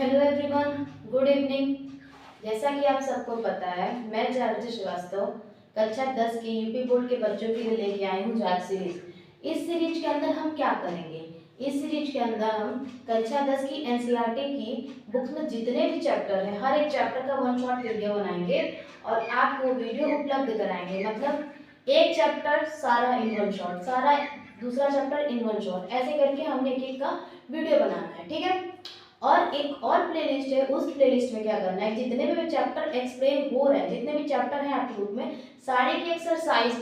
Hello everyone, good evening. जैसा कि आप सबको पता है, मैं जागृति श्रीवास्तव कक्षा 10 की यूपी बोर्ड के बच्चों के लिए लेके आई हूँ जाट सीरीज। इस सीरीज के अंदर हम क्या करेंगे? इस सीरीज के अंदर हम कक्षा 10 की एनसीईआरटी की बुक में जितने भी चैप्टर हैं, हर एक चैप्टर का वन शॉट वीडियो बनाएंगे और आपको वीडियो उपलब्ध कराएंगे। मतलब एक चैप्टर सारा इन वन शॉट, सारा दूसरा चैप्टर इन वन शॉट, ऐसे करके हमने एक एक का वीडियो बनाना है, ठीक है। और एक और प्लेलिस्ट है, उस प्लेलिस्ट में क्या करना है, जितने भी चैप्टर एक्सप्लेन हो रहे हैं, जितने भी चैप्टर हैं आपके बुक में, सारे की एक्सरसाइज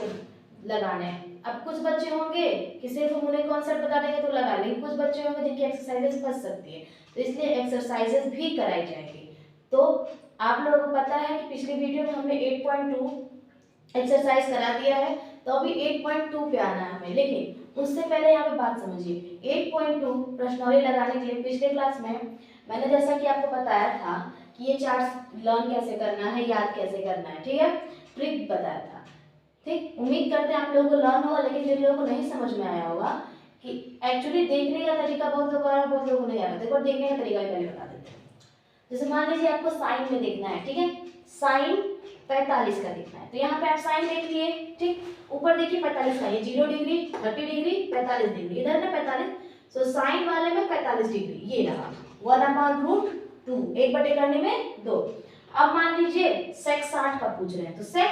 लगाना है। अब कुछ बच्चे होंगे कि सिर्फ उन्हें कॉन्सेप्ट बता देंगे तो लगा लेंगे, कुछ बच्चे होंगे जिनकी एक्सरसाइजेस फंस सकती है, तो इसलिए एक्सरसाइजेस भी कराई जाएगी। तो आप लोगों को पता है कि पिछली वीडियो में हमने 8.2 एक्सरसाइज करा दिया है, तो अभी 8.2 पे आना है हमें। लेकिन उससे पहले यहाँ पे बात समझिए, 8.2 प्रश्नावली लगाने के लिए पिछले क्लास में मैंने जैसा कि आपको बताया था कि ये चार्ट लर्न कैसे करना है, याद कैसे करना है, ठीक है, ट्रिक बताया था। ठीक, उम्मीद करते हैं आप लोगों को लर्न होगा। लेकिन जिन लोगों को नहीं समझ में आया होगा कि एक्चुअली देखने का तरीका बहुत लोगों को बहुत लोगों को नहीं आ रहा, देखो देखने का तरीका पहले बता देते हैं। जैसे मान लीजिए आपको साइन में देखना है, ठीक है, साइन 45 का देखना है, तो यहाँ पे आप साइन देख लिए, ठीक। ऊपर देखिए 45 का, ये 0 डिग्री, 30 डिग्री, 45 डिग्री, इधर में 45, सो साइन वाले में 45 डिग्री, ये रहा 1/√2, एक बटे करने में 2। अब मान लीजिए सेक 60 का पूछ रहे हैं, तो सेक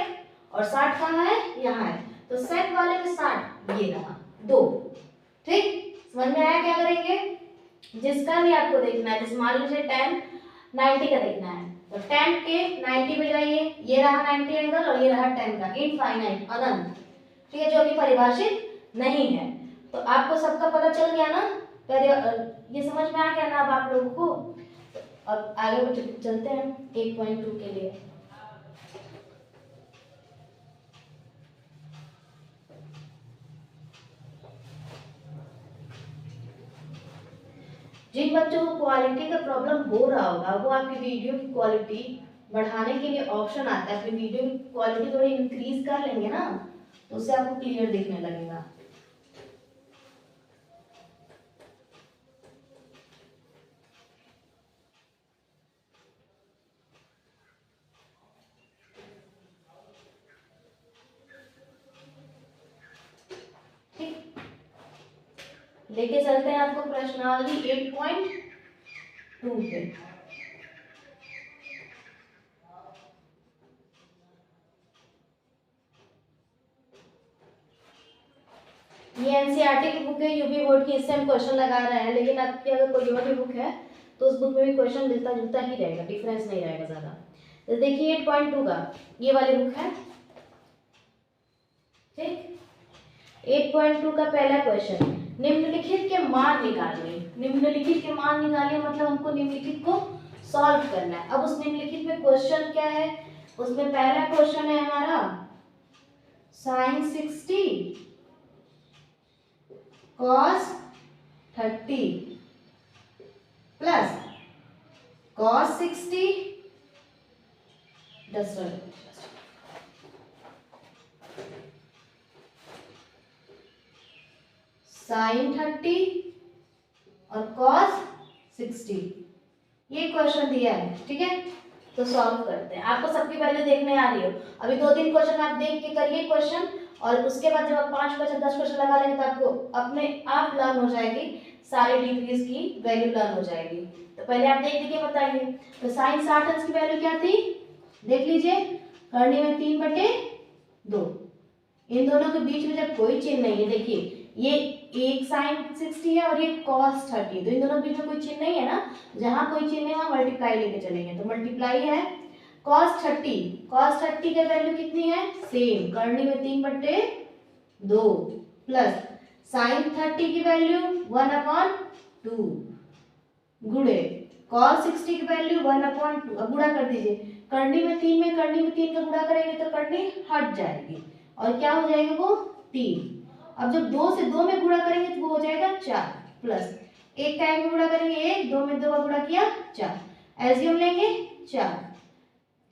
और 60 कहाँ है, यहाँ है, तो सेक वाले में 60, ये रहा 2, ठीक। समझ में आया? क्या करेंगे, जिसका भी आपको देखना है, जैसे मान लीजिए tan 90 का देखना है, तो tan के 90 पे जाइए, ये रहा 90 एंगल और ये रहा tan का, इनफाइनाइट, अनंत, ठीक है, जो अभी परिभाषित नहीं है। तो आपको सबका पता चल गया ना, ये समझ में आ गया ना अब आप लोगों को। अब आगे चलते हैं 8.2 के लिए। जिन बच्चों को क्वालिटी का प्रॉब्लम हो रहा होगा, वो आपकी वीडियो की क्वालिटी बढ़ाने के लिए ऑप्शन आता है, अपनी वीडियो की क्वालिटी थोड़ी इंक्रीज कर लेंगे ना, तो उससे आपको क्लियर दिखने लगेगा। लेके चलते हैं आपको प्रश्नावली 8.2 पे। ये एनसीईआरटी की बुक है, यूपी बोर्ड की, इससे हम क्वेश्चन लगा रहे हैं। लेकिन आपकी अगर कोई और भी बुक है तो उस बुक में भी क्वेश्चन मिलता जुलता ही रहेगा, डिफरेंस नहीं रहेगा ज्यादा। तो देखिए 8.2 का ये वाली बुक है, ठीक। 8.2 का पहला क्वेश्चन, निम्नलिखित के मान निकालिए। निम्नलिखित के मान निकालिए मतलब हमको निम्नलिखित को सॉल्व करना है। अब उस निम्नलिखित में क्वेश्चन क्या है, उसमें पहला क्वेश्चन है हमारा sin 60 cos 30 plus cos 60 sin 30 और cos 60, ये क्वेश्चन दिया है, ठीक है। तो सॉल्व करते हैं। आपको सबकी वैल्यू देखने आ रही हो, अभी 2-3 क्वेश्चन आप देख के करिए क्वेश्चन, और उसके बाद जब आप 5 क्वेश्चन 10 क्वेश्चन लगा लेंगे तो आपको अपने आप लर्न हो जाएगी, सारे डिग्रीज की वैल्यू लर्न हो जाएगी। तो पहले आप देख लीजिए, बताइए। तो साइन 60 अंश की वैल्यू क्या थी, देख लीजिए, करने में 3/2, इन दोनों के बीच में जब कोई चिन्ह नहीं है, देखिए ये एक साइन 60 है और ये cos 30, तो इन दोनों के बीच में कोई चिन्ह नहीं है ना, जहां कोई चिन्ह है वहां मल्टीप्लाई लेके चलेंगे, तो मल्टीप्लाई है cos 30 की वैल्यू कितनी है, सेम, करनी में 3/2 प्लस sin 30 की वैल्यू 1/2 गुणे cos 60 की वैल्यू 1/2। अब गुणा कर दीजिए, करनी में 3 का गुणा करेंगे तो करनी हट जाएगी और क्या हो जाएगा वो 3। अब जब 2 से 2 में गुणा करेंगे तो वो हो जाएगा 4, प्लस 1 का 1 में गुणा करेंगे 1, 2 में 2 का गुणा किया 4, एलसीएम लेंगे 4,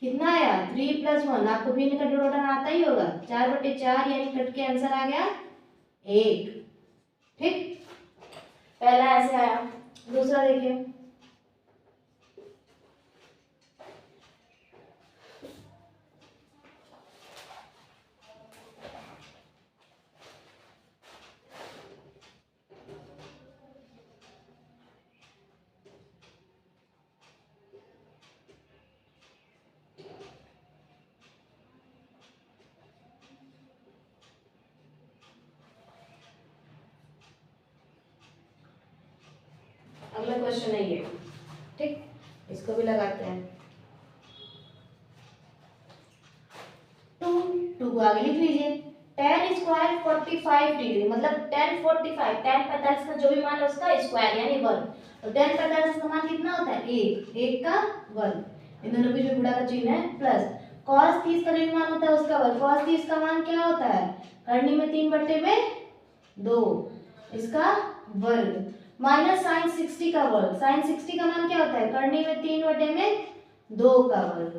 कितना आया 3 + 1, आपको भिन्न का जोड़ना आता ही होगा, 4/4, यानी कट के आंसर आ गया 1, ठीक। पहला ऐसे आया। दूसरा देखिए, अगला क्वेश्चन है ये, ठीक, इसको भी लगाते हैं। टू को आगे लिख लीजिए। tan स्क्वायर 45 डिग्री, मतलब tan 45, tan 45 का जो भी मान है उसका स्क्वायर यानी वर्ग। तो tan 45 का मान कितना होता है? 1, 1 का वर्ग, इन दोनों के जो गुणा का चिन्ह है प्लस cos 30 का जो भी मान होता है उसका वर्ग। cos 30 का मान क्या होता है? करनी में 3/2 इसका वर्ग, माइनस sin 60 का वर्ग। sin 60 का मान क्या होता है? करनी में 3/2 का वर्ग।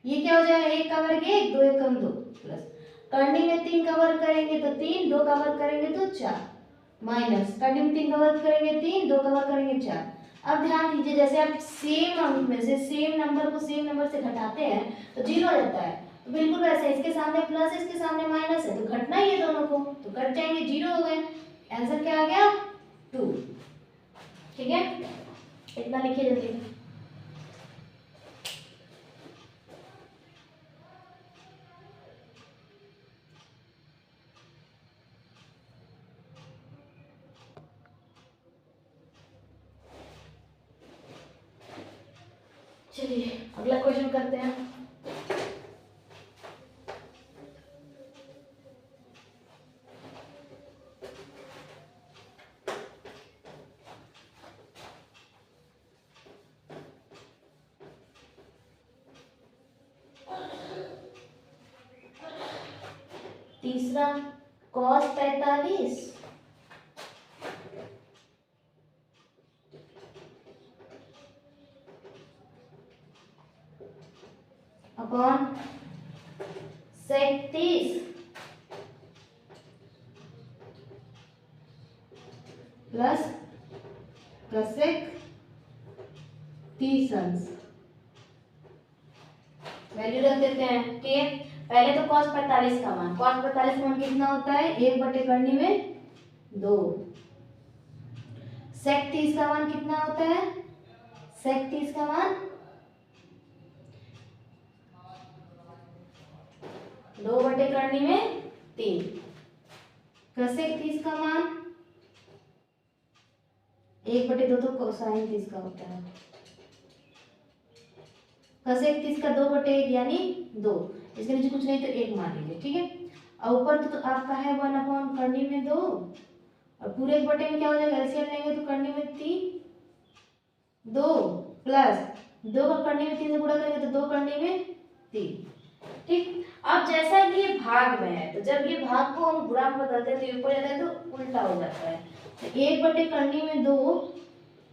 ये क्या हो जाएगा? 1 का वर्ग 1, 2 1 2 प्लस करनी में 3 का वर्ग करेंगे तो 3, 2 का वर्ग करेंगे तो 4, माइनस करनी में 3 का वर्ग करेंगे 3, 2 का वर्ग करेंगे 4। अब ध्यान दीजिए, जैसे आप सेम अंक में से सेम नंबर को सेम नंबर से घटाते हैं तो 0 हो जाता है। तो बिल्कुल वैसे इसके सामने प्लस है, इसके सामने माइनस है, तो घटना ही है दोनों को, तो कट जाएंगे, 0 हो गए। आंसर क्या आ गया? 2। ठीक है, इतना लिखिए जल्दी। चलिए अगला क्वेश्चन करते हैं। तीसरा cos 45 upon sec 30 plus cosec 30 अंश। वैल्यू रख देते हैं, ठीक है। पहले तो cos 45 का मान, cos 45 का मान कितना होता है? 1/करनी में 2। sec 30 का मान कितना होता है? sec 30 का मान 2/करनी में 3। cosec 30 का मान 1/2 तो cosine 30 का होता है। cosec 30 का 2/1 यानी 2, इसके नीचे कुछ नहीं तो 1 मान लीजिए, ठीक है। और ऊपर तो आपका है 1 करनी में 2, और पूरे 1 में क्या हो जाएगा? एलसीएम लेंगे तो करनी में 3, 2 प्लस 2 का करनी में 3 से गुणा करेंगे तो 2 करनी में 3, ठीक। अब जैसा कि ये भाग में है, तो जब ये भाग को हम गुणा में बदलते हैं तो ऊपर जाता है तो उल्टा हो जाता है। तो 1/करनी में 2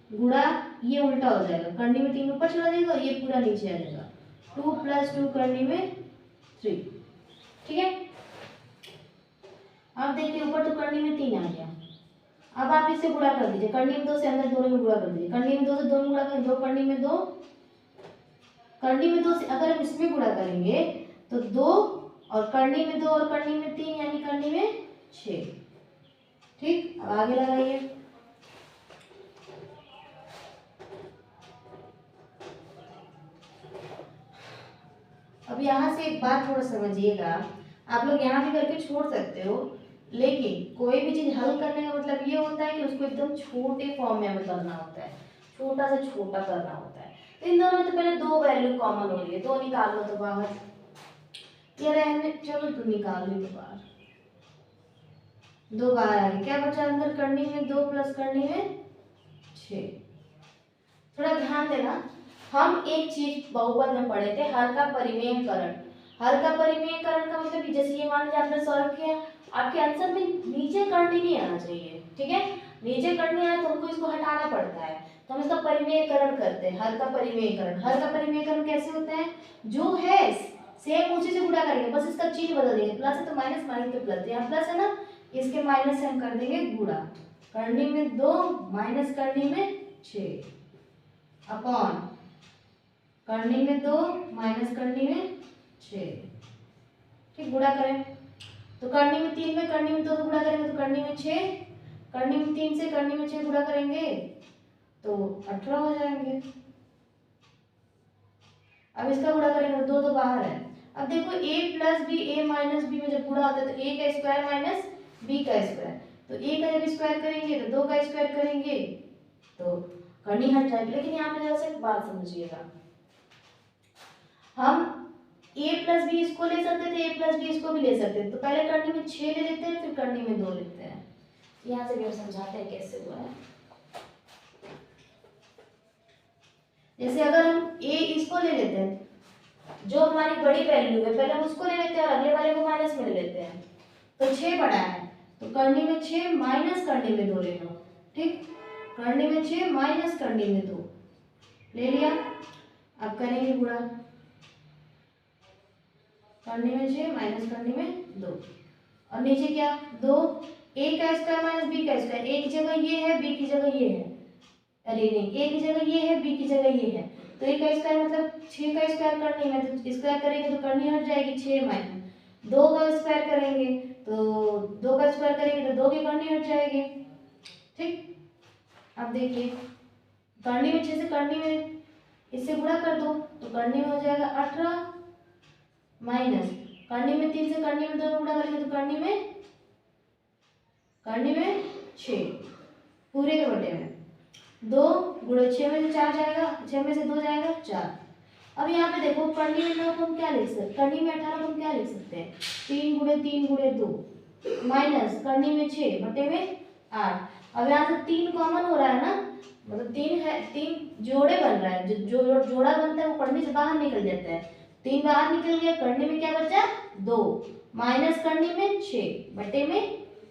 गुणा ये उल्टा हो जाएगा, करनी में 3 ऊपर चला जाएगा और ये पूरा नीचे आ जाएगा। 2 + 2 करनी में 3, ठीक है। अब देखिए ऊपर तो करनी में 3 आ गया। अब आप इससे गुणा कर दीजिए, करनी में 2 से अंदर दोनों में गुणा कर दीजिए। करनी में 2 से 2 में गुणा करें, 2 करनी में 2, करनी में 2 से अगर हम इसमें गुणा करेंगे तो 2 और करनी में 2 और करनी में 3 यानी करनी में 6, ठीक। अब आगे लगाइए। अब यहाँ से एक बात थोड़ा समझिएगा, आप लोग यहाँ भी करके छोड़ सकते हो, लेकिन कोई भी चीज हल करने का मतलब ये होता है कि उसको एकदम छोटे फॉर्म में हमें करना होता है, छोटा से छोटा करना होता है। तो इन दोनों में तो पहले 2 वैल्यू कॉमन हो रही है, 2 निकाल लो तो बाहर, ये रहने चलो 2 निकाल लो तो बाहर, 2 बाहर आ गए। क्या बचा अंदर? करनी में 2 प्लस करनी में 6। थोड़ा ध्यान देना, हम एक चीज बहुपद में पढ़े थे, हर का परिमेयकरण। हर का परिमेयकरण का मतलब जैसे ये मान लीजिए आपने सॉल्व किया, आपके आंसर में नीचे करनी नहीं आना चाहिए, ठीक है। नीचे करनी आए तो हमको इसको हटाना पड़ता है, तो हम इसका परिमेयकरण करते हैं। हर का परिमेयकरण, हर का परिमेयकरण कैसे होता है? जो है सेम उसी से गुणा करेंगे, बस इसका चिन्ह बदल देंगे, प्लस है तो माइनस, माइनस तो प्लस, यहाँ प्लस है ना, इसके माइनस से हम कर देंगे गुणा। करनी में 2 माइनस करनी में 6 अपॉन करनी में 2 माइनस करनी में 6, ठीक। गुणा करें तो करनी में 3 में करनी में 2 से गुणा करेंगे तो करनी में 6, करनी में 3 से करनी में 6 गुणा करेंगे तो 18 हो जाएंगे। अब इसका गुणा करेंगे तो 2 तो बाहर है। अब देखो a + b, a - b में जब गुणा होता है तो a का स्क्वायर माइनस b का स्क्वायर, तो a का जब स्क्वायर करेंगे तो 2 का स्क्वायर करेंगे तो करनी हट जाएगी। लेकिन यहाँ पे जरा से एक बात समझिएगा, हम a प्लस बी इसको ले सकते थे, a प्लस बी इसको भी ले सकते थे। तो पहले करनी में 6 ले लेते हैं, फिर करनी में 2 लेते हैं। यहाँ से भी हम समझाते हैं कैसे हुआ है। जैसे अगर हम a इसको ले लेते हैं, जो हमारी बड़ी वैल्यू है, पहले हम उसको ले लेते हैं और अगले वाले को माइनस में ले लेते हैं। तो 6 बड़ा है, तो करनी में 6 माइनस करनी में 2 ले लो। ठीक, करनी में 6 माइनस करनी में 2 ले लिया। अब करेंगे गुणा, करनी में 6 माइनस करनी में 2, और नीचे क्या 2, a का स्क्वायर माइनस b का स्क्वायर, a की जगह ये है, b की जगह ये है, अरे नहीं, a की जगह ये है, b की जगह ये है। तो a का स्क्वायर मतलब 6 का स्क्वायर करनी में, तो स्क्वायर करेंगे तो करनी हट जाएगी, 6 माइनस 2 का स्क्वायर करेंगे तो 2 का स्क्वायर करेंगे तो 2 की करनी हट जाएगी। ठीक, अब देखिए करनी में 6 से करनी में इससे गुणा कर दो, तो करनी में हो जाएगा 18 माइनस करनी में 3 से करनी में 2 में गुणा करेंगे तो करनी में 6 पूरे के बटे में 2 गुणे 6 में से 4 जाएगा, 6 में से 2 जाएगा 4। अब यहाँ पे देखो करनी में 9 को हम क्या लिख सकते हैं, करनी में 18 को हम क्या लिख सकते हैं, 3 गुणे 3 गुणे 2 माइनस करनी में 6 बटे में 8। अब यहाँ से 3 कॉमन हो रहा है ना, मतलब 3 है, 3 जोड़े बन रहा है, जो जोड़ा बनता है वो करनी से बाहर निकल जाता है। 3 बाहर निकल गया, करनी में क्या बचा 2 माइनस करनी में 6 बटे में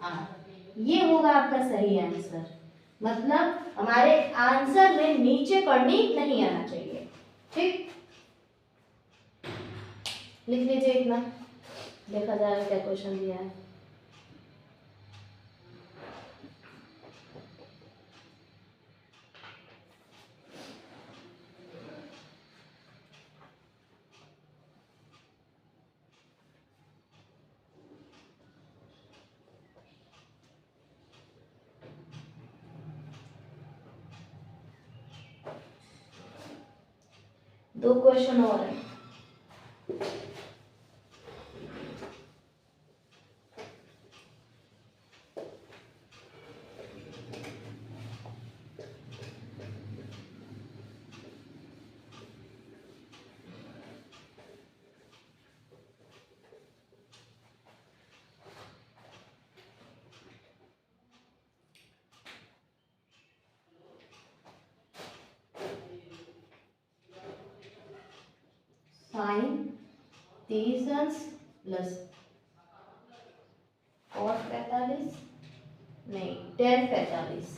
8। ये होगा आपका सही आंसर। मतलब हमारे आंसर में नीचे करनी नहीं आना चाहिए। ठीक, लिख लीजिए इतना, देखा जाएगा क्या क्वेश्चन दिया है। दो क्वेश्चन और है। साइन 30 अंश प्लस कॉस 45 नहीं tan 45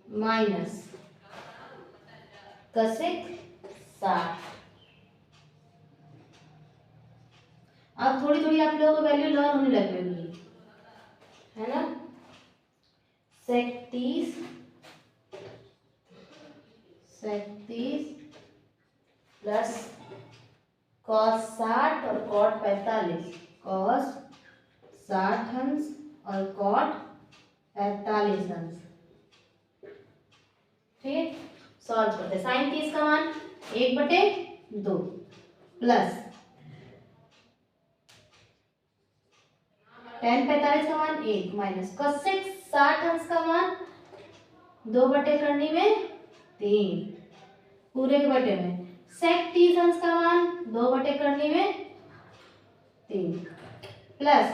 माइनस कसेक 60। अब थोड़ी थोड़ी आप लोगों को वैल्यू लर्न होने लगी होगी, है ना। सेक 30 प्लस कॉस 60 और कॉट 45, कॉस 60 अंश और कॉट 45 अंश। ठीक है, सॉल्व करते। साइन 30 का मान 1/2 प्लस tan 45 का मान 1 माइनस कोसेक 60 अंश का मान 2 बटे करनी में 3 पूरे के बटे में, सेक 30 अंश का मान 2 बटे करनी में 3 प्लस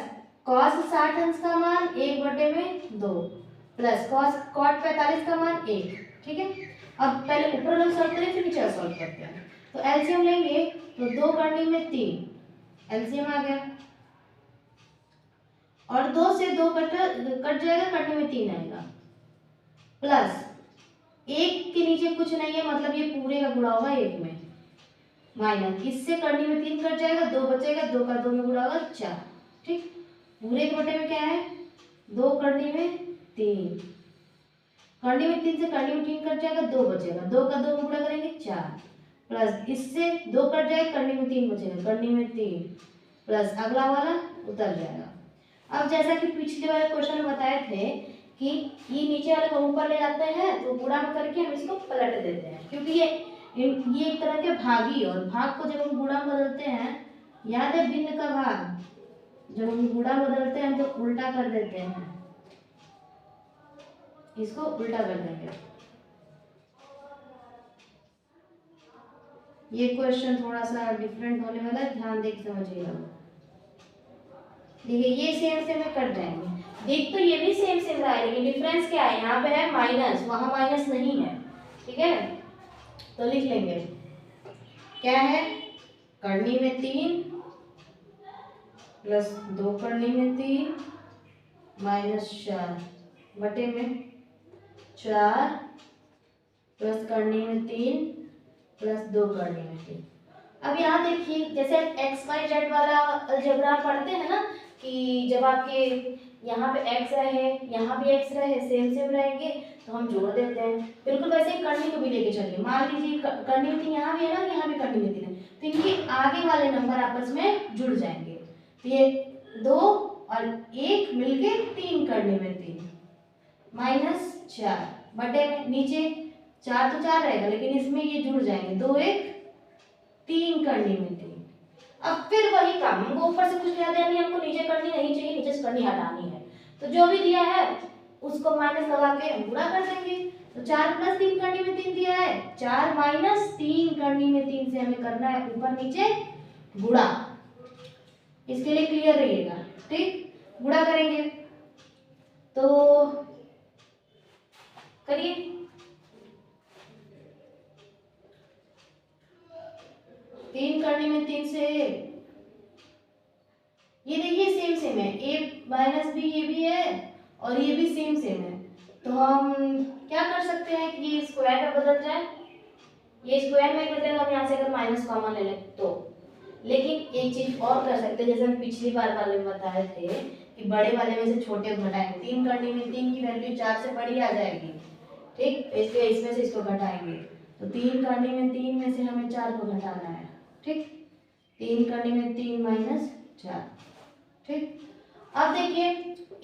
कॉस 60 अंश का मान 1 बटे में 2 प्लस कॉस कॉट 45 का मान 1। ठीक है, अब पहले ऊपर वाला सॉल्व करें फिर नीचे सॉल्व करते हैं। तो एलसीएम लेंगे तो 2 करनी में 3 एलसीएम आ गया, और 2 से 2 कट जाएगा, करने में 3 आएगा, प्लस 1 के नीचे कुछ नहीं है, मतलब ये पूरे का गुणा होगा 1 में, माइनस इससे करने में 3 कट जाएगा, 2 बचेगा, 2 का 2 में गुणा होगा 4। ठीक, पूरे के बटे में क्या है 2 करने में 3, करने में 3 से करने में 3 कट जाएगा, 2 बचेगा, 2 का 2 में गुणा करेंगे 4, प्लस इससे 2 कट जाएगा, करने में 3 बचेगा, करने में 3 प्लस अगला वाला उतर जाएगा। अब जैसा कि पिछले वाले क्वेश्चन में बताए थे कि ये नीचे वाले को ऊपर ले जाते हैं तो गुणा में करके हम इसको पलट देते हैं, क्योंकि ये एक तरह के भागी, और भाग को जब हम गुणा में बदलते हैं, याद है भिन्न का भाग, जब हम गुणा बदलते हैं तो उल्टा कर देते हैं, इसको उल्टा कर देंगे। ये क्वेश्चन थोड़ा सा डिफरेंट होने वाला है, ध्यान देख समझिएगा। देखिए ये सेम सेम में कट जाएंगे, देख तो ये भी सेम सेम रहा है, लेकिन डिफरेंस क्या है, यहाँ पे है माइनस, वहां माइनस नहीं है। ठीक है, तो लिख लेंगे क्या है, करनी में 3 प्लस 2 करनी में 3 माइनस 4 बटे में 4 प्लस करनी में 3 प्लस 2 करनी में 3। अब यहाँ देखिए, जैसे एक्स वाई जेड वाला अलजेब्रा पढ़ते हैं ना, कि जब आपके यहाँ पे x रहे, यहाँ भी x रहे, सेम सेम रहेंगे तो हम जोड़ देते हैं। बिल्कुल वैसे ही करनी को भी लेके चलिए, मान लीजिए करनी में 3 यहाँ भी है ना, यहाँ भी करनी में 3 है, तो इनके आगे वाले नंबर आपस में जुड़ जाएंगे। तो ये 2 और 1 मिलके 3 करने में 3 माइनस 4 बटे में नीचे 4 तो 4 रहेगा, लेकिन इसमें ये जुड़ जाएंगे, 2 1 3 करने में 3। अब फिर वही काम, हमको ऊपर से कुछ याद नहीं, हमको नीचे करनी नहीं चाहिए, नीचे से करनी हटानी है, तो जो भी दिया है उसको माइनस लगा के हम गुणा कर देंगे। तो 4 प्लस 3 करनी में 3 दिया है, 4 माइनस 3 करनी में 3 से हमें करना है ऊपर नीचे गुणा। इसके लिए क्लियर रहिएगा, ठीक। गुणा करेंगे तो करिए, तीन करने में 3 से ये देखिए सेम सेम है, a माइनस बी ये भी है और ये भी सेम सेम है, तो हम क्या कर सकते हैं कि ये स्क्वायर में बदल जाए, ये स्क्वायर में बदलेगा, हम यहाँ से अगर माइनस कॉमन ले लें तो। लेकिन एक चीज और कर सकते हैं, जैसे हम पिछली बार वाले में बताए थे कि बड़े वाले में से छोटे घटाएंगे, 3 करने में 3 की वैल्यू 4 से बड़ी आ जाएगी, ठीक, इसलिए इसमें से इसको घटाएंगे, तो 3 करने में 3 में से हमें 4 को घटाना है, ठीक, 3 करने में 3 माइनस 4, ठीक। अब देखिए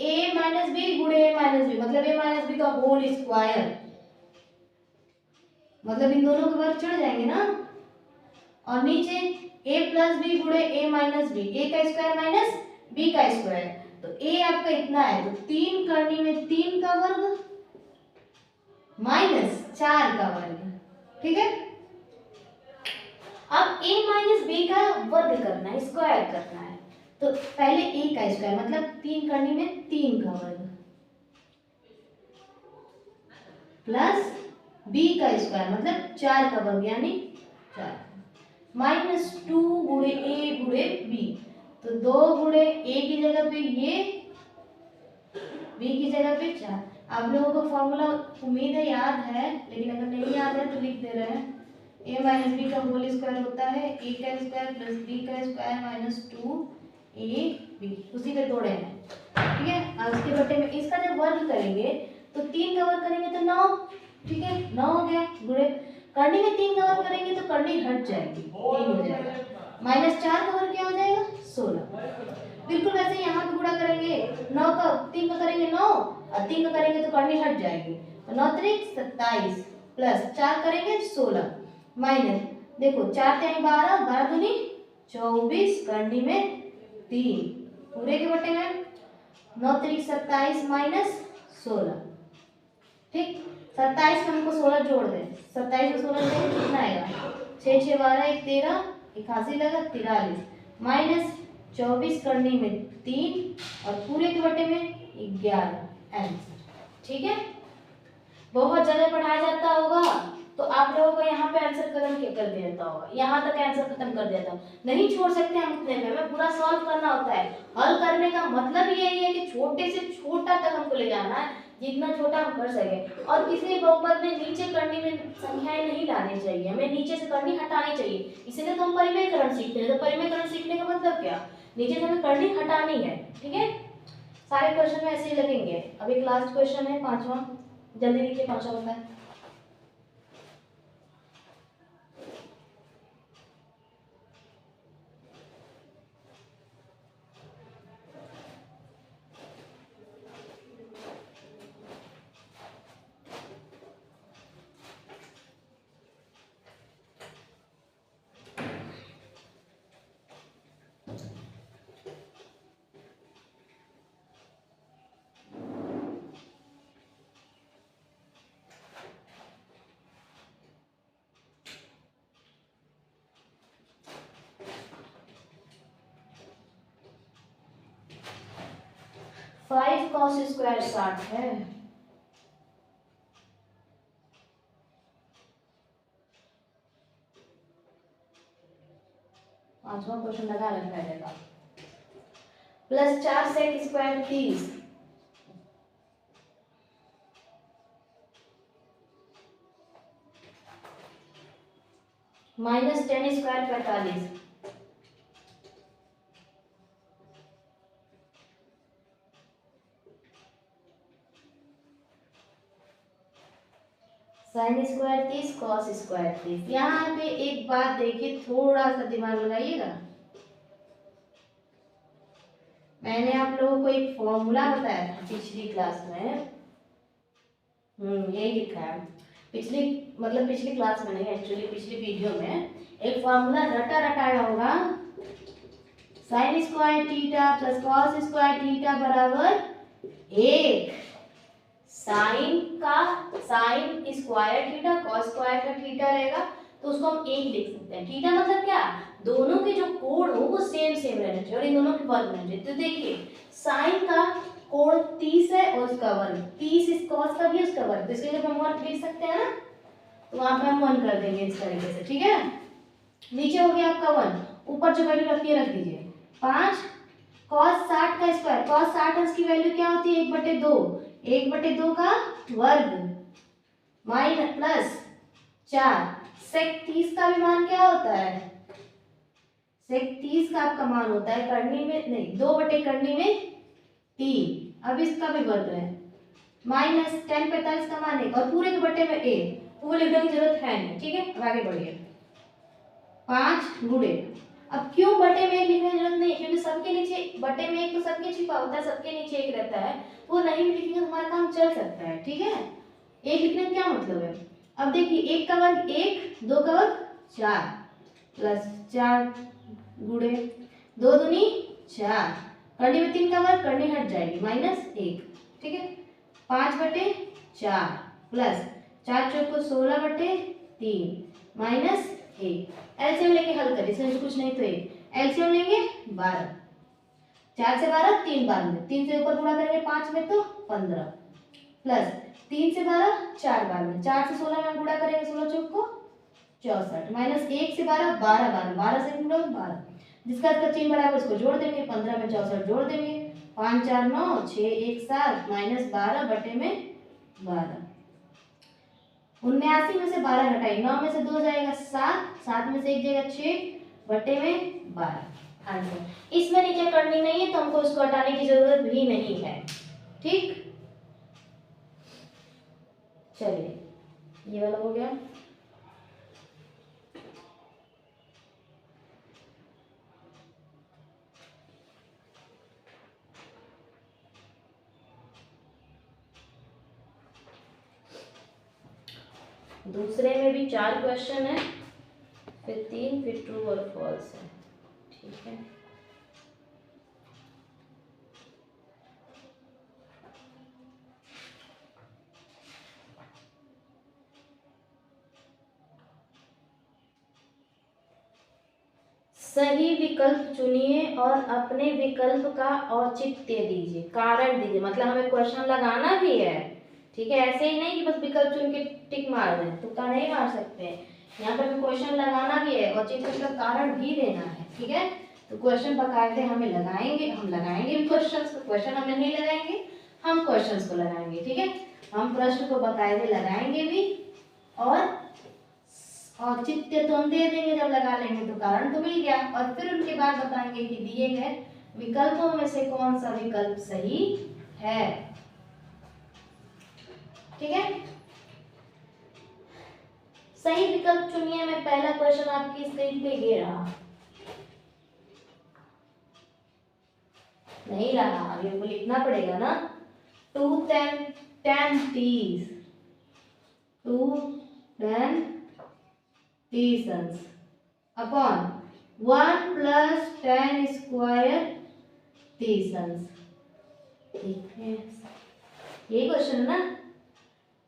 a माइनस बी गुणे a माइनस बी, मतलब a माइनस बी का होल स्क्वायर, मतलब इन दोनों के वर्ग चढ़ जाएंगे ना, और नीचे a प्लस बी गुणे a माइनस बी, a का स्क्वायर माइनस b का स्क्वायर, तो a आपका इतना है, तो 3 करने में 3 का वर्ग माइनस 4 का वर्ग, ठीक है। अब a माइनस बी का वर्ग करना है, स्क्वायर करना है, तो पहले a का स्क्वायर मतलब 3 करने में 3 का वर्ग प्लस b का स्क्वायर मतलब 4 का वर्ग यानी 4 माइनस 2 गुणे a गुणे b, तो 2 गुणे a की जगह पे ये, b की जगह पे 4। आप लोगों को फॉर्मूला उम्मीद है याद है, लेकिन अगर नहीं याद है तो लिख दे रहे हैं, a माइनस बी का होल स्क्वायर होता है a का स्क्वायर प्लस b का स्क्वायर माइनस 2ab, उसी पे तोड़े हैं, ठीक है। अब इसके बटे में इसका जब वर्ग करेंगे तो 3 का वर्ग करेंगे तो 9, ठीक है, 9 हो गया, गुणे करनी में 3 का वर्ग करेंगे तो करनी हट जाएगी, 3 हो जाएगा, माइनस 4 का वर्ग क्या हो जाएगा 16। बिल्कुल वैसे यहाँ पे गुणा करेंगे, 9 का 3 का करेंगे 9 और 3 का करेंगे तो करनी हट जाएगी, तो 9 त्रिक 27 प्लस 4 करेंगे 16 माइनस, देखो 4 3 12, 12 दूनी 24 करनी में 3 पूरे के बटे में 9 त्रिक 27 माइनस 16, ठीक। 27 में हमको 16 जोड़ दें, 27 में 16 जोड़ कितना आएगा, 6 6 12 1 13 81 लगा 43 माइनस 24 करने में 3 और पूरे के बटे में 11 आंसर, ठीक है। बहुत ज्यादा पढ़ाया जाता होगा तो आप लोगों को यहाँ पे आंसर खत्म कर देता होगा, यहाँ तक आंसर खत्म कर देता हूँ, नहीं छोड़ सकते हम इतने में, हमें पूरा सॉल्व करना होता है। हल करने का मतलब यही है कि छोटे से छोटा तक हमको ले जाना है, जितना छोटा हम कर सके, और किसी बहुपद में नीचे करने में संख्याएं नहीं लानी चाहिए, हमें नीचे से करनी हटानी चाहिए, इसीलिए तो हम परिमेयकरण सीखते हैं। तो परिमेयकरण सीखने का मतलब क्या, नीचे से हमें करनी हटानी है, ठीक है। सारे क्वेश्चन में ऐसे ही लगेंगे। अब एक लास्ट क्वेश्चन है 5वां, जल्दी लिखिए 5वां बताएं। 5 cos स्क्वायर 60 है। पांचवा क्वेश्चन लगा रखा है। Plus 4 sec square 30, minus 10 square 45, sine square 30, cos square 30। यहाँ पे एक बात देखिए, थोड़ा सा दिमाग लगाइएगा। मैंने आप लोगों को एक फॉर्मूला बताया था पिछली क्लास में, यही लिखा है। पिछली क्लास में नहीं, एक्चुअली पिछली वीडियो में एक फॉर्मूला रटाया होगा, sine square theta plus cos square theta बराबर 1। Sine square theta cos square का थीटा रहेगा तो उसको हम 1 लिख सकते हैं। थीटा मतलब क्या, दोनों के जो कोण हो वो सेम रहना चाहिए और इन दोनों के वर्ग रहना चाहिए। तो देखिए साइन का कोण 30 है और उसका वर्ग 30, इस कॉस का भी उसका वर्ग, तो इसके लिए हम 1 लिख सकते हैं ना, तो वहां पे हम 1 कर देंगे इस तरीके से। ठीक है, नीचे हो गया आपका 1, ऊपर जो वैल्यू रखी है रख दीजिए। 5 cos 60 का स्क्वायर, cos 60 इसकी वैल्यू क्या होती है 1/2, 1/2 का वर्ग माइनस प्लस 4, सेक 30 का भी मान क्या होता है, सेक 30 का आपका मान होता है करनी में नहीं 2/करनी में 3। अब इसका भी वर्ग है माइनस 10 45 का मान है और पूरे के बटे में 1, वो लिखने की जरूरत है नहीं। ठीक है, अब आगे बढ़िए। 5 गुणे, अब क्यों बटे में 1 लिखने की जरूरत नहीं, क्योंकि सबके नीचे बटे में 1 तो सबके छिपा होता है, सबके नीचे 1 रहता है, वो नहीं भी लिखेंगे तो हमारा काम चल सकता है। ठीक है, 1 लिखने का क्या मतलब है, अब देखिए 1 का वर्ग 1, 2 का वर्ग 4 प्लस 4 गुणे 2 दूनी 4, करनी में 3 का वर्ग, करनी हट जाएगी माइनस 1। ठीक है, 5/4 प्लस 4 चौक को 16/3 माइनस 1। एलसीएम लेके हल करिए, इसमें कुछ नहीं तो 1, एलसीएम लेंगे 12, 4 से 12 3 बार में, 3 से ऊपर गुणा करेंगे 5 में तो 15 प्लस 3 से 12 4 बार में, 4 से 16 में गुणा करेंगे 16 चौक को 64 माइनस 1 से 12 12 बार में, 12 से गुणा 12, जिसका इसका चिन्ह बराबर इसको जोड़ देंगे, 15 में 64 जोड़ देंगे, 5 4 9 6 1 7 माइनस 12 बटे में 12, 79 में से 12 घटाई, 9 में से 2 जाएगा 7, 7 में से 1 जाएगा 6 बटे में 12 आंसर। इसमें नीचे करनी नहीं है तो हमको इसको हटाने की जरूरत भी नहीं है। ठीक, चलिए ये वाला हो गया। दूसरे में भी 4 क्वेश्चन है, फिर 3, फिर ट्रू और फॉल्स है। ठीक है, सही विकल्प चुनिए और अपने विकल्प का औचित्य दीजिए, कारण दीजिए, मतलब हमें क्वेश्चन लगाना भी है। ठीक है, ऐसे ही नहीं कि बस विकल्प चुन के टिक मार दें, तुक्का नहीं मार सकते, यहाँ पर हमें क्वेश्चन लगाना भी है, औचित्य का कारण भी देना है। ठीक है, तो क्वेश्चन बकायदे हमें लगाएंगे, हम लगाएंगे भी क्वेश्चन हमें नहीं लगाएंगे, हम क्वेश्चन को लगाएंगे। ठीक है, हम प्रश्न को बकायदे लगाएंगे भी और औचित्य तो हम दे देंगे जब लगा लेंगे, तो कारण तो मिल गया, और फिर उनके बाद बताएंगे कि दिए गए विकल्पों में से कौन सा विकल्प सही है। ठीक है, सही विकल्प चुनिए में पहला क्वेश्चन आपकी स्क्रीन पे ये रहा, नहीं रहा, अभी हमको लिखना पड़ेगा ना, 2 10 10 30 2 10 अपॉन 1 प्लस 10 स्क्वायर तीसंस। ठीक है, यही क्वेश्चन है ना,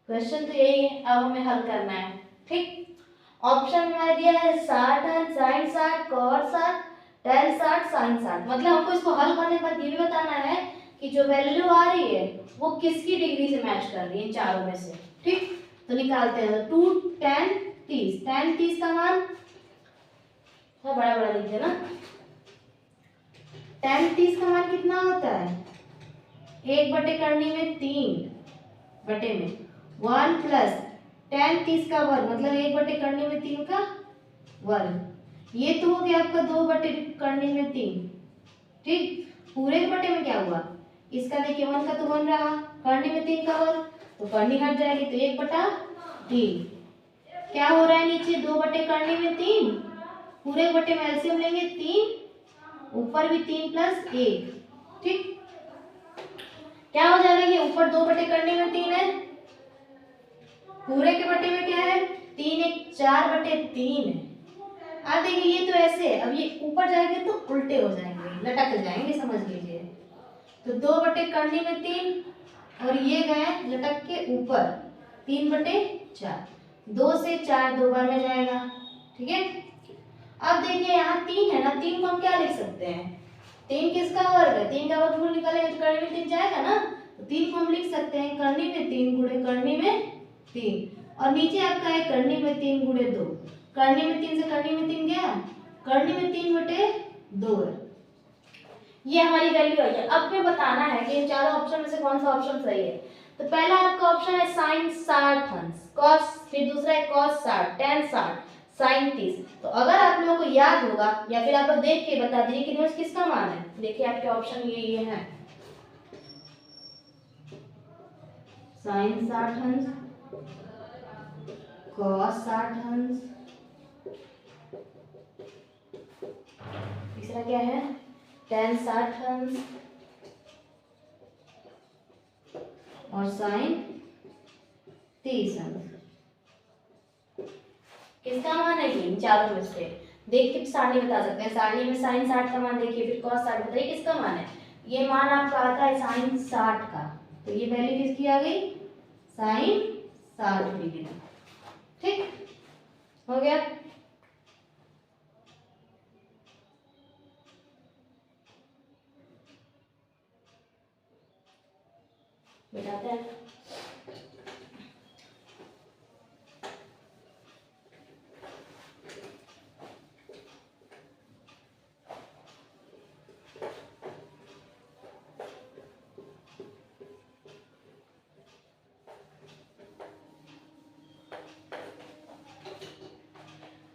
क्वेश्चन तो यही है, अब हमें हल करना है। ठीक, ऑप्शन में दिया है 60 sin 60 cos 60 tan 60 sin 60, मतलब हमको इसको हल करने के बाद ये भी बताना है कि जो वैल्यू आ रही है वो किसकी डिग्री से मैच कर रही है इन चारों में से। ठीक, तो निकालते हैं। 2 10 30, 10 30 का मान बड़ा बड़ा लिख देना। 10 30 का मान कितना होता है? 1 बटे करनी में 3 बटे में 1 प्लस 10 30 का वर्ग, मतलब 1 बटे करनी में 3 का वर्ग। ये तो हो गया आपका 2 बटे करनी में 3। ठीक, पूरे के बटे में क्या हुआ? इसका देखिए 1 का तो 1 रहा, करनी में 3 का वर्ग, तो करनी हट जाएगी तो 1 बटा 3। क्या हो रहा है नीचे? 2 बटे करनी में 3, पूरे के बटे में एलसीएम लेंगे 3, ऊपर भी 3 प्लस 1। ठीक, क्या हो जाएगा? ये ऊपर 2 बटे करने में 3 है, पूरे के बटे में क्या है? 3 1 4 बटे 3 है। अब देखिए ये तो ऐसे है, अब ये ऊपर जाएंगे तो उल्टे हो जाएंगे, लटक जाएंगे, समझ लीजिए। तो 2 बटे करने में 3 और ये गए लटक के ऊपर 3 बटे 4, 2 से 4 2 बार में जाएगा। ठीक है, अब देखिए यहाँ 3 है ना, 3 को हम क्या लिख सकते हैं? 3 किसका वर्ग है? 3 का वर्गमूल निकालेंगे तो करनी में 3 जाएगा ना, तो 3 को हम लिख सकते हैं करनी में 3 गुणे करनी में 3, और नीचे आपका है करनी में 3 गुणे 2। करनी में 3 से करनी में 3 गया, करनी में 3 बटे 2 है। ये हमारी वैल्यू है। अब हमें बताना है कि इन चारों ऑप्शन में से कौन सा ऑप्शन सही है। तो पहला आपका ऑप्शन है साइन 60 अंश, कॉस, फिर दूसरा है कॉस 60, tan 60, साइन 30। तो अगर आप लोगों को याद होगा या फिर आप लोग देख के बता दीजिए कि इनमें किसका मान है। देखिए आपके ऑप्शन ये है, साइन 60 अंश, कॉस 60 अंश, तीसरा क्या है? tan 60 अंश और साइन 30 अंश। किसका मान है? इन चारों में से देख के सारणी बता सकते हैं। सारणी में साइन 60 का मान देखिए, फिर कॉस 60, बताइए किसका मान है। ये मान आपका आता है साइन 60 का, तो ये वैल्यू किसकी आ गई? Sine 60 degree. ठीक, हो गया। बिठाते हैं।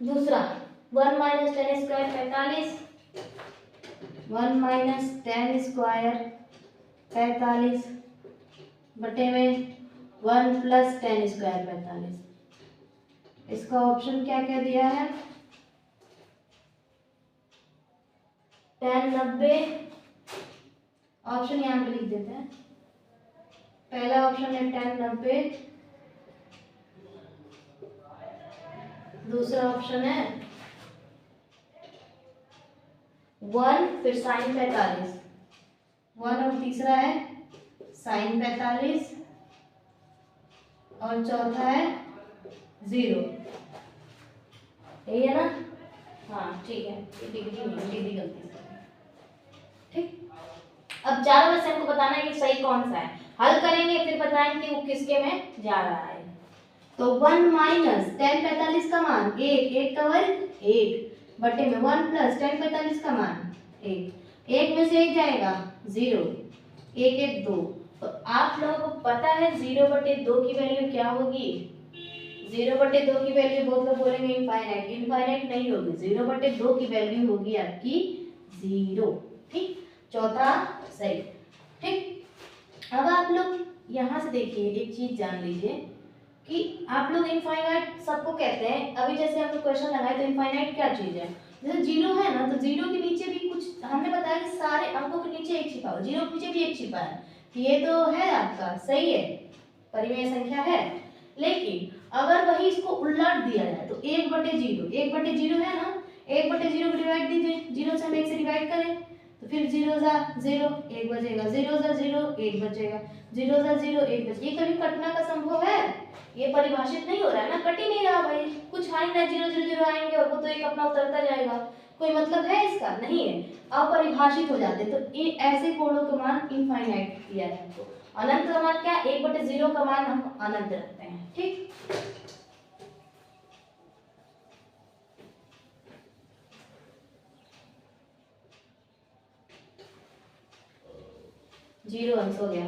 दूसरा 1 माइनस 10 स्क्वायर 45, 1 माइनस 10 स्क्वायर 45 बटे में 1 प्लस 10 स्क्वायर 45। इसका ऑप्शन क्या क्या दिया है? 10 90, ऑप्शन यहाँ पे लिख देते हैं। पहला ऑप्शन है 10 90, दूसरा ऑप्शन है 1 फिर साइन 45, 1, और तीसरा है साइन 45, और चौथा है 0। यही है ना? हाँ ठीक है, डिग्री नहीं, डिग्री गलती से। ठीक, अब चारों में से हमको बताना है कि सही कौन सा है। हल करेंगे फिर बताएंगे कि वो किसके में जा रहा है। तो 1 माइनस 10 45 का मान 1, 1 का वर्ग 1 बटे में 1 प्लस 10 45 का मान 1, 1 में से 1 जाएगा 0, 1 1 2। तो आप लोगों को पता है 0 बटे 2 की वैल्यू क्या होगी? 0 बटे 2 की वैल्यू बहुत लोग बोलेंगे इनफाइनाइट, इनफाइनाइट नहीं होगी। 0 बटे 2 की वैल्यू होगी आपकी 0। ठीक, चौथा सही। ठीक, अब आप लोग यहाँ से देखिए, एक चीज जान लीजिए कि आप लोग इनफाइनाइट सबको कहते हैं। अभी जैसे हम लोग क्वेश्चन लगाए तो इनफाइनाइट क्या चीज है? जैसे 0 है ना, तो 0 के नीचे भी कुछ हमने बताया कि सारे अंकों के नीचे 1 छिपा हुआ, 0 के नीचे भी 1 छिपा है। ये तो है आपका सही है, परिमेय संख्या है। लेकिन अगर वही इसको उलट दिया जाए तो 1 बटे 0, 1 बटे 0 है ना, 1 बटे 0 को डिवाइड दीजिए, 0 से हम 1 से डिवाइड करें तो फिर 0 जा 0, 1 बचेगा, 0 जा 0, 1 बचेगा, 0 जा 0, 1 बचेगा। ये कभी कटना का संभव है? ये परिभाषित नहीं हो रहा है ना, कट ही नहीं रहा भाई, कुछ आ ही ना, 0 0 0 आएंगे और वो तो एक अपना उतरता जाएगा। कोई मतलब है इसका? नहीं है, अपरिभाषित हो जाते। तो ये ऐसे कोणों का मान इनफाइनाइट दिया है हमको। अनंत का मान क्या? 1/0 का मान हम अनंत रखते हैं। ठीक, जीरो अंश हो गया।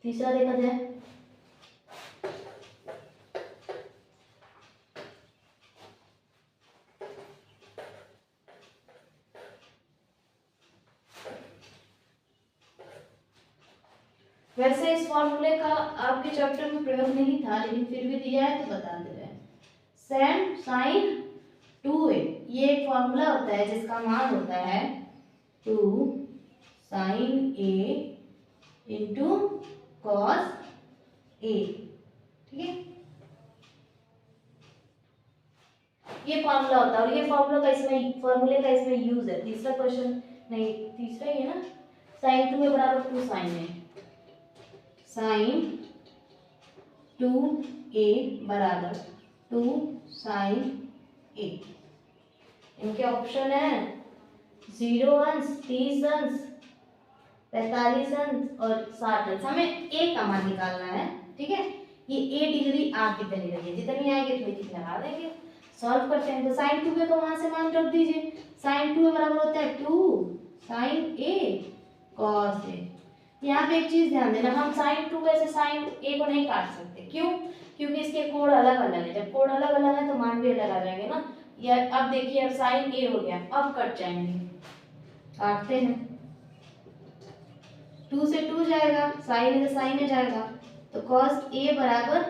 तीसरा देखा जाए, वैसे इस फॉर्मूले का आपके चैप्टर में प्रयोग नहीं था, लेकिन फिर भी दिया है तो बता दे रहे हैं। साइन 2a, ये एक फॉर्मूला होता है जिसका मान होता है 2 sin a into cos a। ठीक है, ये फॉर्मूला होता है और ये फॉर्मूले का इसमें यूज है। तीसरा क्वेश्चन नहीं, तीसरा ही है ना, साइन 2a बराबर 2 sin a, साइन 2a बराबर 2 sin a। इनके ऑप्शन है 0 अंश, 30 अंश, 45 अंश और 60 अंश। हमें a का मान निकालना है। ठीक है, ये a डिग्री आप कितनी लगी, जितनी आएगी उतनी कितनी लगा देंगे। सॉल्व करते हैं तो साइन 2a को वहां से मान रख दीजिए। साइन 2a बराबर होता है 2 sin a cos a। यहाँ पे एक चीज ध्यान देना, हम साइन 2a से साइन a को नहीं काट सकते। क्यों? क्योंकि इसके कोण अलग अलग है। जब कोण अलग अलग है तो मान भी अलग आ जाएंगे ना। या अब देखिए, अब साइन a हो गया, अब कट जाएंगे। काटते हैं, 2 से 2 जाएगा, साइन है तो साइन में जाएगा, तो cos a बराबर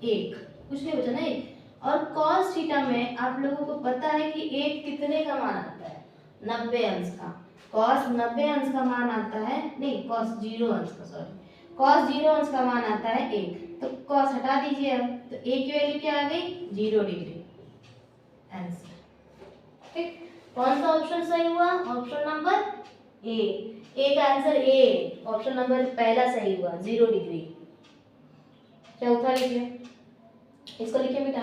1, कुछ नहीं बचा ना 1। और cos थीटा में आप लोगों को पता है कि 1 कितने का मान आता है? 90 अंश का। cos 90 अंश का मान आता है, नहीं cos 0 अंश का, सॉरी, cos 0 अंश का मान आता है 1। तो cos हटा दीजिए अब, तो a की वैल्यू क्या आ गई? 0 डिग्री आंसर। ठीक, कौन सा ऑप्शन सही हुआ? ऑप्शन नंबर ए का आंसर ए, ऑप्शन नंबर पहला सही हुआ, 0 डिग्री। चौथा लिखिए, इसको लिखिए बेटा।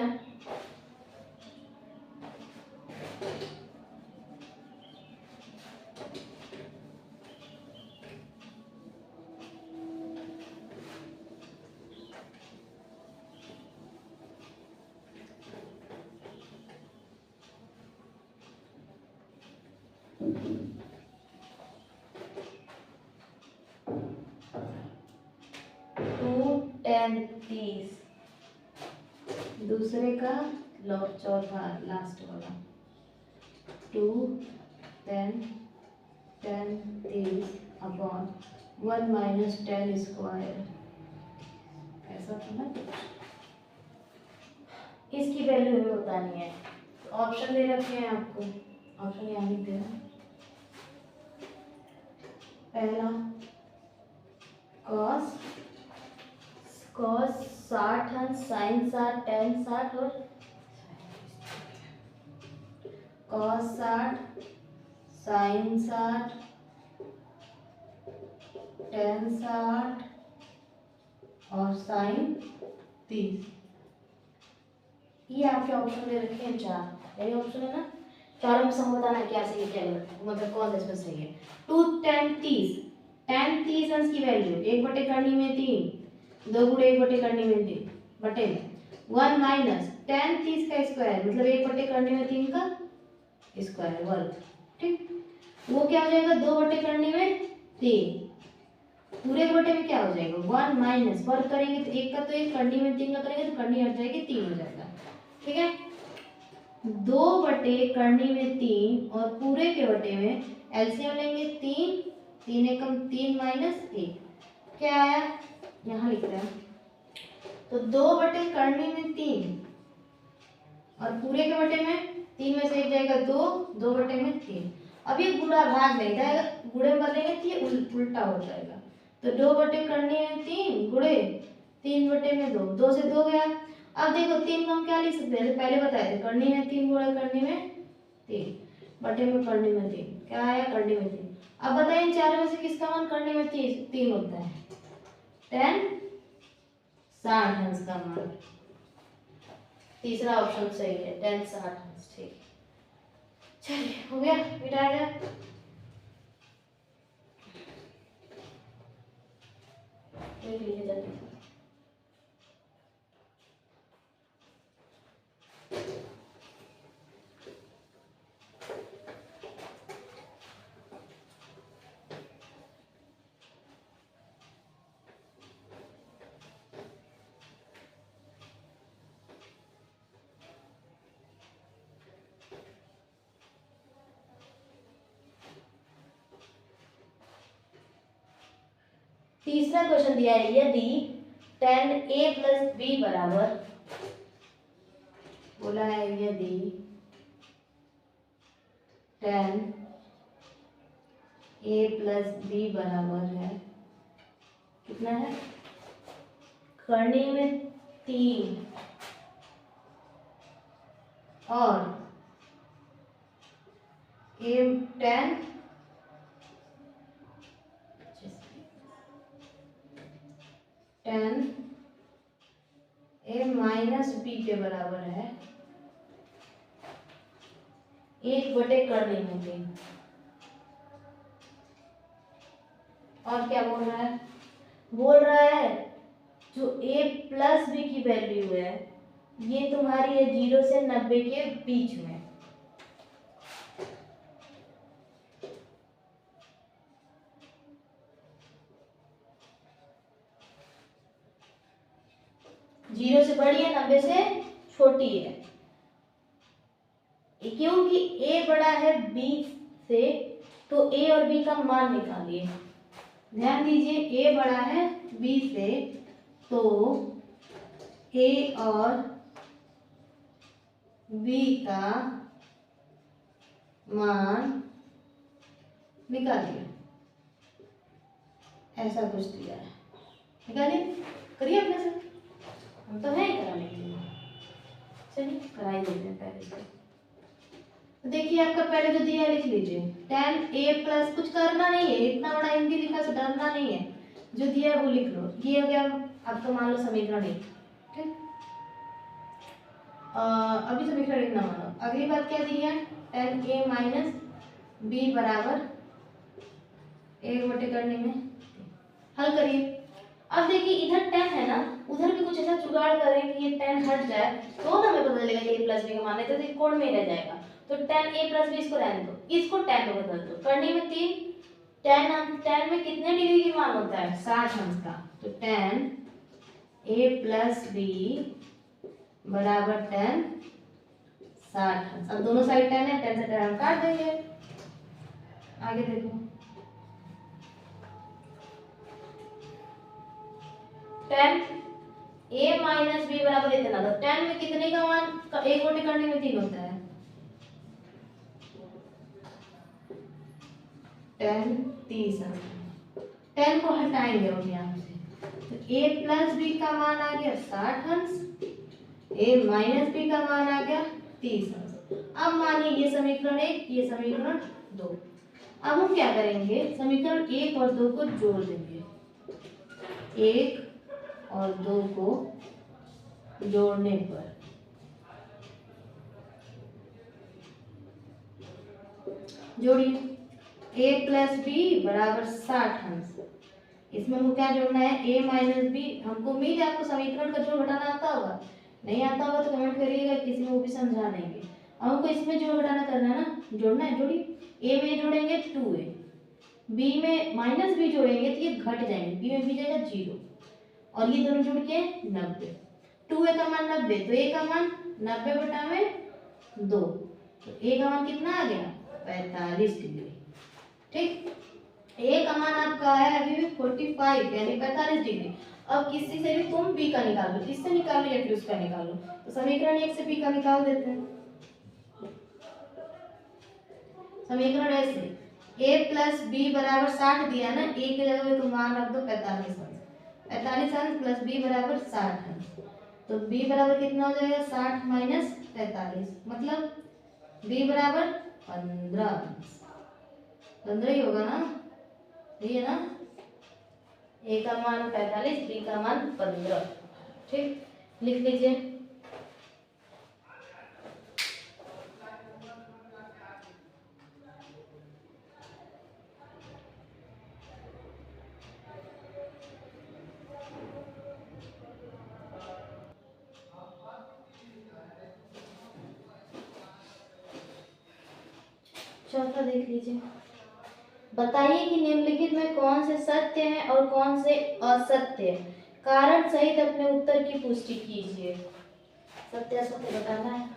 2 10 30, दूसरे का चौथा लास्ट वाला 2 10 10 30 अपॉन 1 माइनस 10 स्क्वायर, ऐसा था ना। इसकी वैल्यू हमें बतानी है, तो ऑप्शन दे रखे हैं आपको, ऑप्शन यहाँ लिख देना। पहला कॉस 60 अंश, साइन 60, टेन 60 और कॉस 60, साइन 60, टेन 60 और साइन 30। ये आपके ऑप्शन दे रखे हैं 4, यही ऑप्शन है ना। चारों में सम बताना है क्या सही है क्या गलत, मतलब कौन सा इसमें सही है। 2 10 30, 10 30 अंश की वैल्यू 1/करनी में 3, 2 गुणे 1/करनी में 3 बटे में 1 माइनस 10 30 का स्क्वायर, मतलब 1/करनी में 3 का स्क्वायर वर्ग। ठीक, वो क्या हो जाएगा? 2/करनी में 3, पूरे बटे में क्या हो जाएगा? 1 माइनस वर्ग करेंगे तो 1 का तो 1, करनी में 3 का करेंगे तो करनी हट जाएगी, 3 हो जाएगा। ठीक है, 2/करनी में 3 और पूरे के बटे में एलसीएम लेंगे 3, 3 एकम 3 माइनस 1, क्या आया? यहाँ लिख रहे हैं, तो 2/करनी में 3 और पूरे के बटे में 3 में से एक जाएगा 2, 2 में 3। अब ये गुणा भाग नहीं जाएगा, गुणे में बदलेंगे तो ये उल्टा हो जाएगा। तो 2/करनी में 3 गुणे 3/2, 2 से 2 गया। अब देखो 3 को हम क्या लिख सकते हैं, पहले बताए थे, करनी में 3 गुणे करनी में 3 बटे में करनी में 3, क्या आया? करनी में 3। अब बताइए इन चारों में से किसका मान करनी में 3 होता है? 10 60 अंश का मान। तीसरा ऑप्शन सही है, 10 60 अंश। ठीक, चलिए हो गया, मिटा जाए। देख लीजिए जल्दी। तीसरा क्वेश्चन दिया है, यदि tan a प्लस बी बराबर, बोला है यदि tan a प्लस बी बराबर है, कितना है, करनी में 3 और a tan a minus B के बराबर है, 1/3। और क्या बोल रहा है, बोल रहा है जो a प्लस बी की वैल्यू है ये तुम्हारी है 0 से 90 के बीच में। जीरो से बड़ी है, 90 से छोटी है, क्योंकि a बड़ा है b से, तो a और b का मान निकालिए। ध्यान दीजिए, a बड़ा है b से, तो a और b का मान निकालिए। ऐसा कुछ दिया है, निकालिए, करिए अपने से, हम तो है ही कराने के लिए। चलिए कराई देते हैं पहले से। तो देखिए आपका पहले जो दिया है लिख लीजिए, tan a प्लस, कुछ करना नहीं है, इतना बड़ा हिंदी लिखा से डरना नहीं है, जो दिया है वो लिख लो। ये हो गया आपका, मान लो समीकरण 1, ठीक। अभी समीकरण 1 ना मानो, अगली बात क्या दी है, tan a माइनस बी बराबर 1 करने में, हल करिए। अब देखिए इधर tan है ना, उधर भी कुछ ऐसा जुगाड़ करें कि ये tan हट जाए, तो ना हमें पता चलेगा कि a प्लस बी का मान है, तो ये कोण में रह जाएगा। तो tan a प्लस बी इसको रहने दो, इसको tan में बदल दो, करने में 3, tan में कितने डिग्री की मान होता है, 60 अंश का। तो tan a प्लस बी बराबर tan 60 अंश। अब दोनों साइड tan है, tan से tan हम काट देंगे। आगे देखो, tan a माइनस बी बराबर इतना, तो tan में कितने का मान, 1 करने में 3 होता है, tan 30 अंश। tan को हटाएंगे और यहाँ से, तो a प्लस बी का मान आ गया 60 अंश, a माइनस बी का मान आ गया 30 अंश। अब मानिए ये समीकरण 1, ये समीकरण 2। अब हम क्या करेंगे, समीकरण 1 और 2 को जोड़ देंगे, 1 और 2 को जोड़ने पर जोड़िए, a प्लस बी बराबर 60 अंश। इसमें हमको क्या जोड़ना है, a माइनस बी। हमको उम्मीद है आपको समीकरण का जोड़ घटाना आता होगा, नहीं आता होगा तो कमेंट करिएगा, किसी में वो भी समझा देंगे। अब हमको इसमें जोड़ घटाना करना है ना, जोड़ना है, जोड़िए। a में जोड़ेंगे 2a, b में माइनस b जोड़ेंगे तो ये घट जाएंगे, b में b जाएगा 0, और ये दोनों जुड़ के 90। 2a का मान 90, तो a का मान 90 बटा में 2, तो a का मान कितना आ गया, 45 डिग्री, ठीक। a का मान आपका है अभी भी 45 यानी 45 डिग्री। अब किसी से भी तुम b का निकाल लो, इससे निकाल लो या फिर उसका निकाल लो, तो समीकरण 1 से b का निकाल देते हैं। समीकरण ऐसे, a प्लस बी बराबर 60 दिया ना, a की जगह पे तुम मान रख दो 45 अंश, 45 अंश प्लस b बराबर 60 अंश, तो b बराबर कितना हो जाएगा, 60 माइनस 45, मतलब b बराबर 15 अंश। 15 ही होगा ना, ये है ना, a का मान 45, b का मान 15, ठीक। लिख लीजिए, चौथा देख लीजिए। बताइए कि निम्नलिखित में कौन से सत्य हैं और कौन से असत्य हैं। कारण सहित अपने उत्तर की पुष्टि कीजिए। सत्य असत्य बताना है।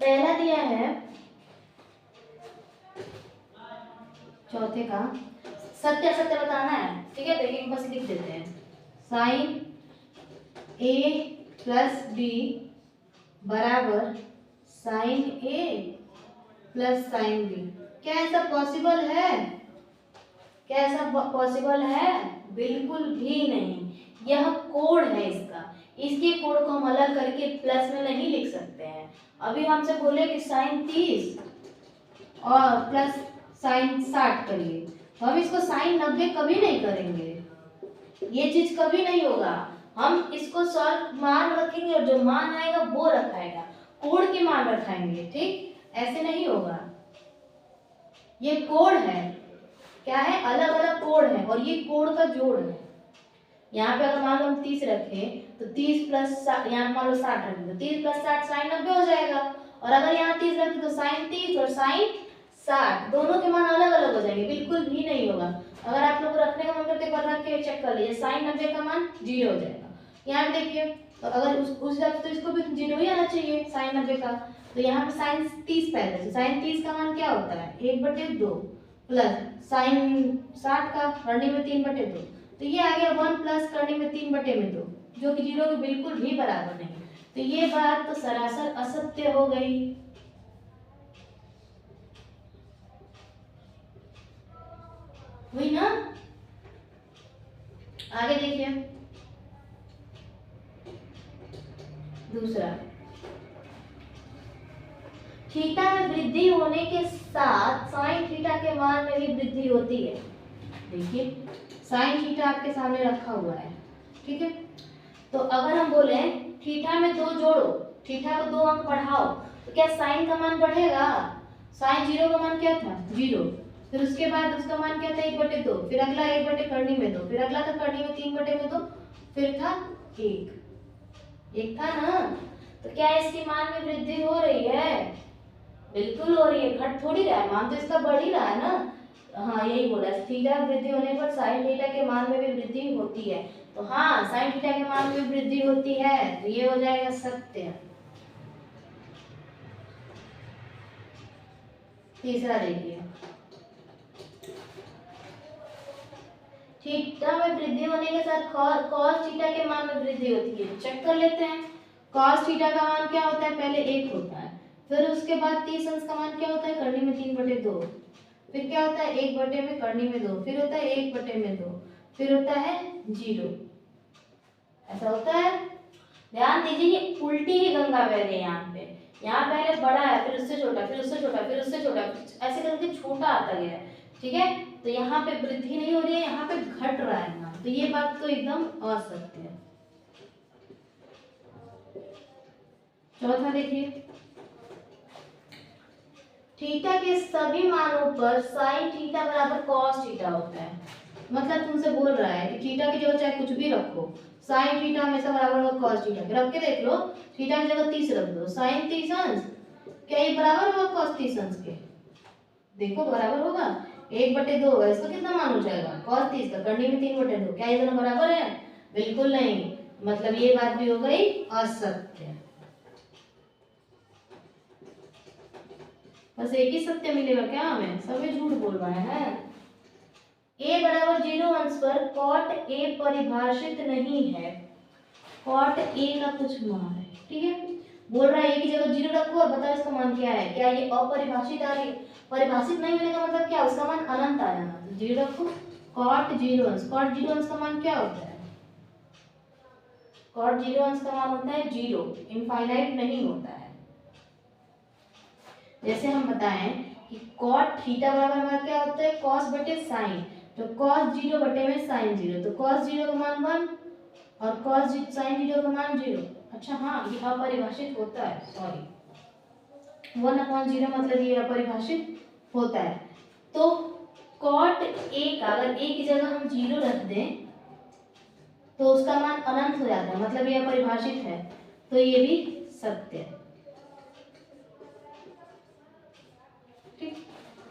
पहला दिया है चौथे का सत्य असत्य बताना है, ठीक है। देखिए बस लिख देते हैं साइन ए प्लस बी बराबर साइन ए प्लस साइन बी। क्या ऐसा पॉसिबल है? क्या ऐसा पॉसिबल है? बिल्कुल भी नहीं। यह कोड है इसका। इसके कोड को हम अलग करके प्लस में नहीं लिख सकते हैं। अभी हमसे बोले कि साइन 30 और प्लस साइन 60 करिए, तो हम इसको साइन 90 कभी नहीं करेंगे। ये चीज कभी नहीं होगा। हम इसको सॉल्व मान रखेंगे और जो मान आएगा वो रखाएगा, कोड के मान रखाएंगे, ठीक। ऐसे नहीं होगा। ये कोड है। क्या है? अलग अलग कोड है और ये कोड का जोड़ है। यहाँ पे अगर मान लो हम 30 रखें तो 30 प्लस यहाँ मान लो 60 रखें तो 30 प्लस 60 साइन 90 हो जाएगा। और अगर यहाँ 30 रखें तो साइन 30 और साइन 60 दोनों के मान अलग अलग हो जाएंगे। बिल्कुल भी नहीं होगा। अगर आप लोग रखने का मन करते एक बार रख के चेक कर लीजिए, साइन 90 का मान 0 हो जाएगा। यहाँ पे देखिए, तो अगर उस तो इसको भी 0 ही आना चाहिए साइन 90 का। तो यहाँ पे साइन 30 पहले से, साइन 30 का मान क्या होता है 1/2 प्लस साइन 60 का करने में 3/2, तो ये आ गया 1 प्लस करने में 3/2, जो कि 0 के बिल्कुल भी बराबर नहीं। तो ये बात तो सरासर असत्य हो गई। हुई ना? आगे देखिए दूसरा, थीटा में वृद्धि होने के साथ साइन थीटा के मान में भी वृद्धि होती है। देखिए साइन थीटा आपके सामने रखा हुआ है, ठीक है। तो अगर हम बोले थीटा में 2 जोड़ो, थीटा को 2 अंक बढ़ाओ, तो क्या साइन का मान बढ़ेगा? साइन 0 का मान क्या था 0, फिर उसके बाद उसका मान क्या था 1/2, फिर अगला 1 करनी में 2, फिर अगला था करनी में 3/2, फिर था 1 था ना। तो क्या इसके मान में वृद्धि हो रही है? बिल्कुल हो रही है, घट थोड़ी रहा है, मान तो इसका बढ़ ही रहा है ना। हाँ यही बोला, थीटा वृद्धि होने पर साइन थीटा के मान में भी वृद्धि होती है। तो हाँ साइन थीटा के मान में वृद्धि होती है, तो ये हो जाएगा सत्य। तीसरा देखिए, थीटा में वृद्धि होने के साथ cos थीटा के मान में वृद्धि होती है। चेक कर लेते हैं। cos थीटा का मान क्या होता है? पहले 1 होता है, फिर उसके बाद 30 अंश का मान क्या होता है? करनी में 3/2, फिर क्या होता है 1 में करनी में 2, फिर होता है 1/2, फिर होता है 0। ऐसा होता है। ध्यान दीजिए, ये उल्टी ही गंगा बह रही है। यहाँ पे, यहाँ पहले बड़ा है, फिर उससे छोटा, फिर उससे छोटा, फिर उससे छोटा, ऐसे करके छोटा आता गया है, ठीक है। तो यहाँ पे वृद्धि नहीं हो रही है, यहाँ पे घट रहा है ना। तो ये बात तो एकदम असत्य है। चौथा देखिए, थीटा के सभी मानों पर साइन थीटा बराबर कॉस थीटा होता है। मतलब तुमसे बोल रहा है कि थीटा की जगह चाहे कुछ भी रखो, साइन थीटा हमेशा बराबर होगा कॉस थीटा के। रख के देख लो, थीटा की जगह 30 रख दो, साइन 30 अंश, क्या ये बराबर होगा कॉस 30 अंश के? देखो बराबर होगा, 1/2 होगा। इसका कितना मान हो जाएगा? कॉस 30 का करने में 3/2। क्या ये दोनों बराबर है? बिल्कुल नहीं। मतलब ये बात भी हो गई असत्य। बस एक ही सत्य मिलेगा क्या हमें? सभी झूठ बोल रहे हैं। a बराबर 0 अंश पर cot a परिभाषित नहीं है। cot a का कुछ मान है, ठीक है। बोल रहा है a की जगह 0 रखो और बताओ इसका मान क्या है। क्या ये अपरिभाषित आ रही है? परिभाषित नहीं होने का मतलब क्या? उसका मान अनंत आ जाना। 0 रखो, cot 0 अंश, cot 0 अंश का मान क्या होता है? cot 0 अंश का मान होता है 0, इनफाइनाइट नहीं होता है। जैसे हम बताएं कि cot थीटा बराबर हमारा क्या होता है? cos बटे साइन। तो cos 0 बटे में sin 0, तो cos 0 का मान 1 और cos sin 0 का मान 0। अच्छा हाँ, ये अपरिभाषित होता है, सॉरी, 1/0 मतलब ये अपरिभाषित होता है। तो cot a का अगर a की जगह हम 0 रख दें तो उसका मान अनंत हो जाता है, मतलब ये अपरिभाषित है, तो ये भी सत्य है। ठीक,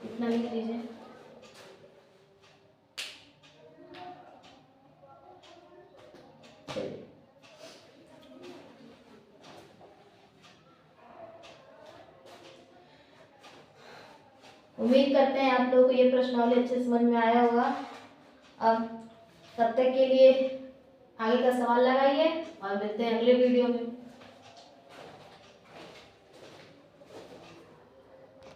इतना लिख लीजिए। उम्मीद करते हैं आप लोगों को ये प्रश्नावली अच्छे से समझ में आया होगा। अब तब तक के लिए आगे का सवाल लगाइए और मिलते हैं अगले वीडियो में।